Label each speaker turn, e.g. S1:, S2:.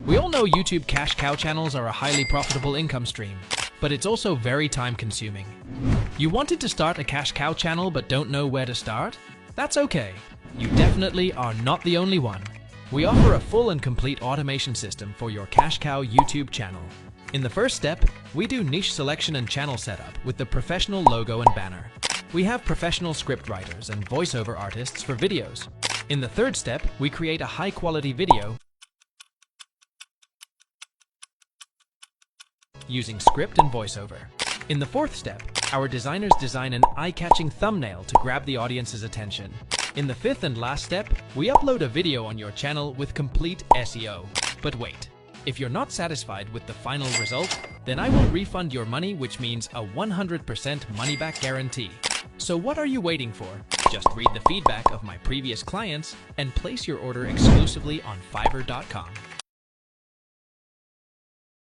S1: We all know YouTube cash cow channels are a highly profitable income stream, but it's also very time-consuming. You wanted to start a cash cow channel but don't know where to start? That's okay. You definitely are not the only one. We offer a full and complete automation system for your cash cow YouTube channel. In the first step, we do niche selection and channel setup with the professional logo and banner. We have professional script writers and voiceover artists for videos. In the third step, we create a high-quality video using script and voiceover. In the fourth step, our designers design an eye-catching thumbnail to grab the audience's attention. In the fifth and last step, we upload a video on your channel with complete SEO. But wait, if you're not satisfied with the final result, then I will refund your money, which means a 100% money-back guarantee. So what are you waiting for? Just read the feedback of my previous clients and place your order exclusively on Fiverr.com.